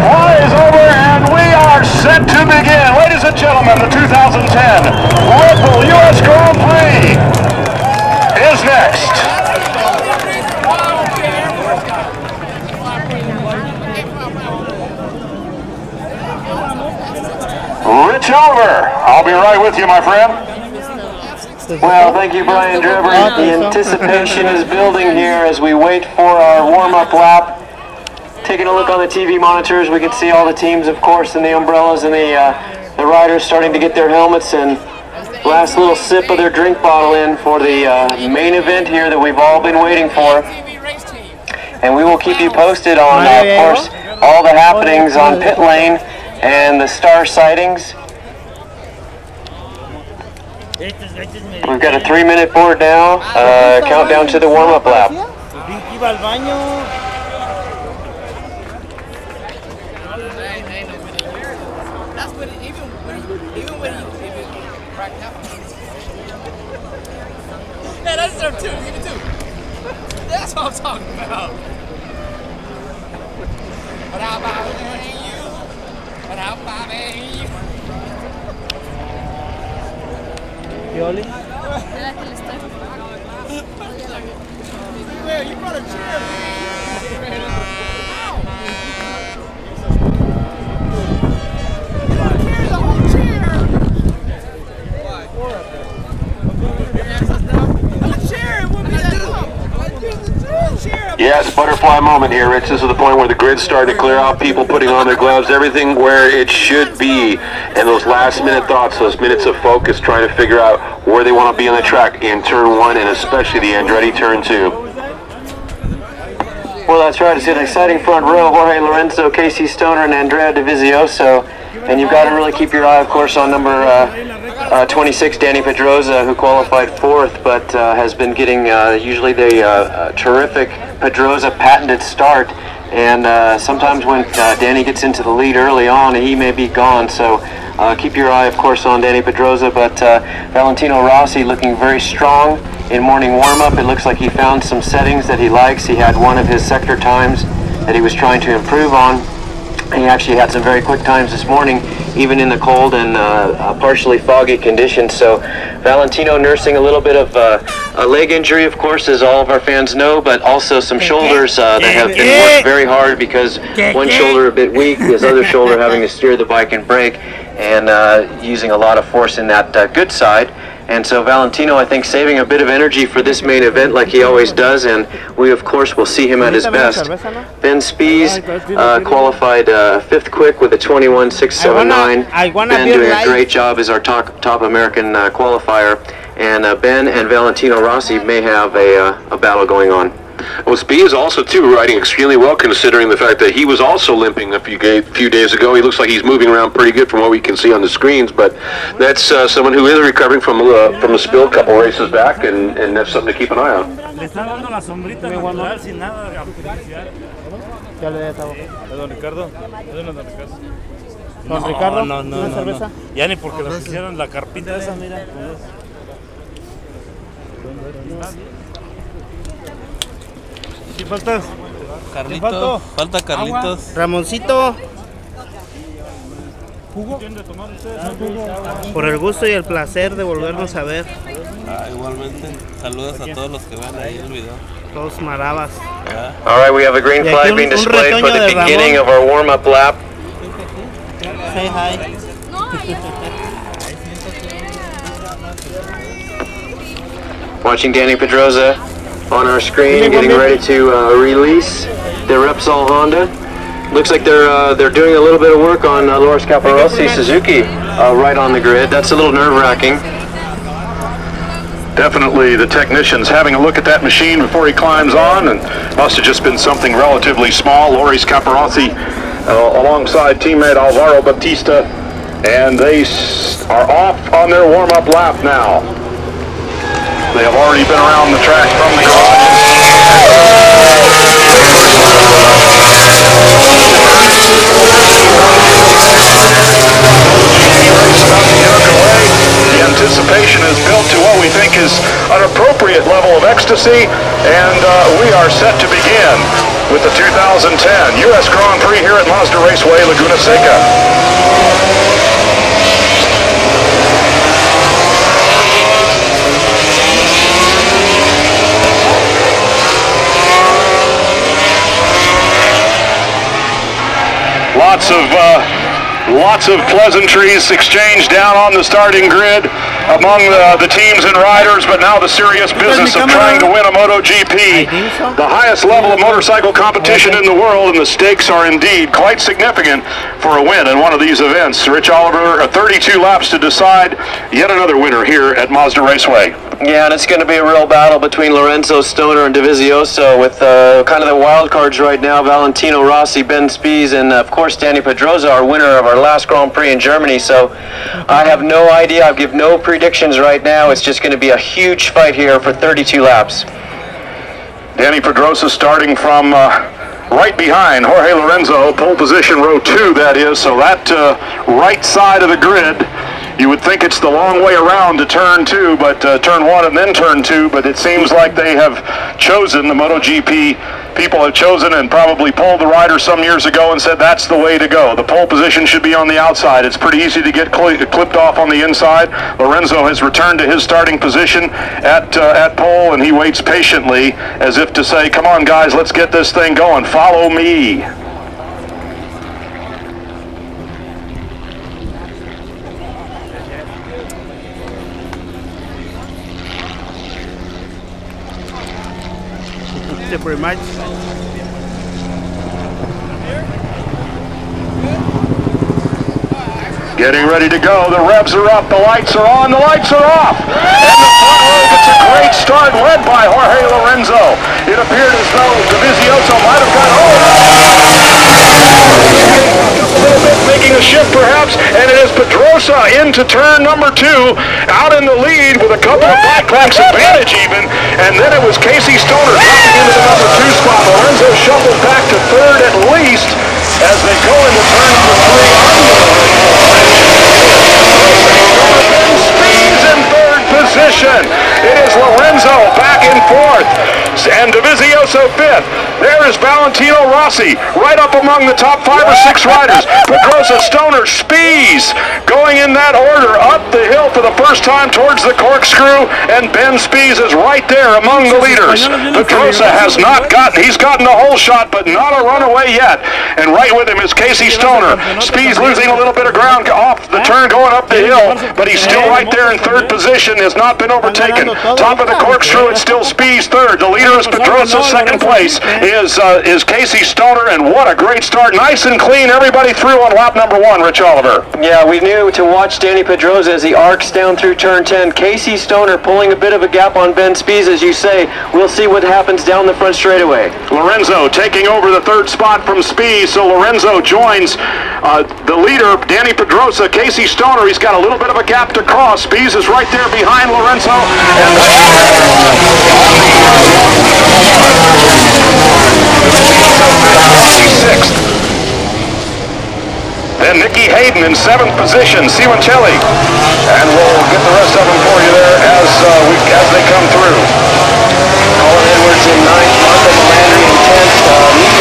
flies over, and we are set to begin. Ladies and gentlemen, the 2010 Red Bull U.S. Grand Prix is next. Rich Oliver, I'll be right with you, my friend. Well, thank you, Brian Drebber. The anticipation is building here as we wait for our warm-up lap. Taking a look on the TV monitors, we can see all the teams, of course, and the umbrellas and the riders starting to get their helmets and last little sip of their drink bottle in for the main event here that we've all been waiting for. And we will keep you posted on, of course, all the happenings on pit lane and the star sightings. We've got a 3-minute board now, countdown to the warm-up lap. Yeah, that's there too. Give me two. That's what I'm talking about. But how about you? But how about you? Yoli? Man, you brought a chair, Yeah, it's a butterfly moment here, Rich. This is the point where the grid's starting to clear out, people putting on their gloves, everything where it should be. And those last-minute thoughts, those minutes of focus, trying to figure out where they want to be on the track in turn 1 and especially the Andretti turn 2. Well, that's right. It's an exciting front row. Jorge Lorenzo, Casey Stoner, and Andrea Dovizioso. And you've got to really keep your eye, of course, on number 26, Danny Pedrosa, who qualified 4th, but has been getting usually the terrific Pedrosa patented start. And sometimes when Danny gets into the lead early on, he may be gone. So keep your eye, of course, on Danny Pedrosa. But Valentino Rossi looking very strong in morning warm-up. It looks like he found some settings that he likes. He had one of his sector times that he was trying to improve on. He actually had some very quick times this morning, even in the cold and partially foggy conditions. So Valentino nursing a little bit of a leg injury, of course, as all of our fans know, but also some shoulders that have been worked very hard because one shoulder a bit weak, his other shoulder having to steer the bike and brake, and using a lot of force in that good side. And so Valentino, I think, saving a bit of energy for this main event like he always does, and we, of course, will see him at his best. Ben Spies qualified 5th quick with a 21.679. Ben doing a great job as our top American qualifier, and Ben and Valentino Rossi may have a battle going on. Well, Spee is also, too, riding extremely well, considering the fact that he was also limping a few days ago. He looks like he's moving around pretty good from what we can see on the screens, but that's someone who is recovering from a spill a couple races back, and that's something to keep an eye on. Don Ricardo. Don Ricardo, ¿una cerveza? Ya ni porque nos hicieron la carpita esa, mira. ¿Qué faltas? Carlitos, falta Carlitos. Ramoncito. ¿Jugo? Por el gusto y el placer de volvernos a ver. Igualmente, saludos a todos los que ven ahí el video. Todos maravas. All right, we have a green flag being displayed for the beginning of our warm-up lap. Say hi. Watching Danny Pedrosa on our screen, getting ready to release the Repsol Honda. Looks like they're doing a little bit of work on Loris Capirossi Suzuki right on the grid. That's a little nerve-wracking. Definitely the technician's having a look at that machine before he climbs on, and must have just been something relatively small. Loris Capirossi alongside teammate Alvaro Batista, and they are off on their warm-up lap now. They have already been around the track from the garage. The anticipation is built to what we think is an appropriate level of ecstasy, and we are set to begin. with the 2010 U.S. Grand Prix here at Mazda Raceway, Laguna Seca. Lots of pleasantries exchanged down on the starting grid among the teams and riders, but now the serious business of trying to win a MotoGP, the highest level of motorcycle competition in the world, and the stakes are indeed quite significant for a win in one of these events. Rich Oliver, 32 laps to decide yet another winner here at Mazda Raceway. Yeah, and it's going to be a real battle between Lorenzo, Stoner, and Dovizioso with kind of the wild cards right now, Valentino Rossi, Ben Spies, and of course Danny Pedrosa, our winner of our last Grand Prix in Germany. So I have no idea. I'll give no predictions right now. It's just going to be a huge fight here for 32 laps. Danny Pedrosa starting from right behind Jorge Lorenzo, pole position, row 2 that is, so that right side of the grid. You would think it's the long way around to turn 2, but turn 1 and then turn 2, but it seems like they have chosen, the MotoGP people have chosen and probably polled the rider some years ago and said that's the way to go. The pole position should be on the outside. It's pretty easy to get clipped off on the inside. Lorenzo has returned to his starting position at pole, and he waits patiently as if to say, come on guys, let's get this thing going. Follow me. Pretty much. Getting ready to go. The revs are up. The lights are on. The lights are off. And the front row gets a great start, led by Jorge Lorenzo. It appeared as though Dovizioso might have got a little bit, making a shift perhaps, and it is Pedrosa into turn number 2, out in the lead with a couple of black laps advantage even, and then it was Casey Stoner dropping into the number 2 spot. Lorenzo shuffled back to 3rd at least as they go into turn number 3. Ben Spies in 3rd position. It is Lorenzo back in 4th, and Dovizioso 5th. There is Valentino Rossi, right up among the top 5 or 6 riders. Pedrosa, Stoner, Spies, going in that order up the hill for the first time towards the corkscrew, and Ben Spies is right there among the leaders. Pedrosa has not gotten, he's gotten the whole shot, but not a runaway yet. And right with him is Casey Stoner. Spies losing a little bit of ground off the turn going up the hill, but he's still right there in 3rd position, has not been overtaken. Top of the corkscrew, it's still Spies 3rd. The leader is Pedrosa. 2nd place is Casey Stoner, and what a great start. Nice and clean, everybody through on lap number 1, Rich Oliver. Yeah, we knew to watch Danny Pedrosa as he arcs down through turn 10. Casey Stoner pulling a bit of a gap on Ben Spies, as you say. We'll see what happens down the front straightaway. Lorenzo taking over the 3rd spot from Spies, so Lorenzo joins the leader, Danny Pedrosa. Casey Stoner, he's got a little bit of a gap to cross. Spies is right there behind Lorenzo, and sixth. Then Nicky Hayden in 7th position, Simoncelli, and we'll get the rest of them for you there as they come through. Colin Edwards in 9th, Marco Melandri in 10th,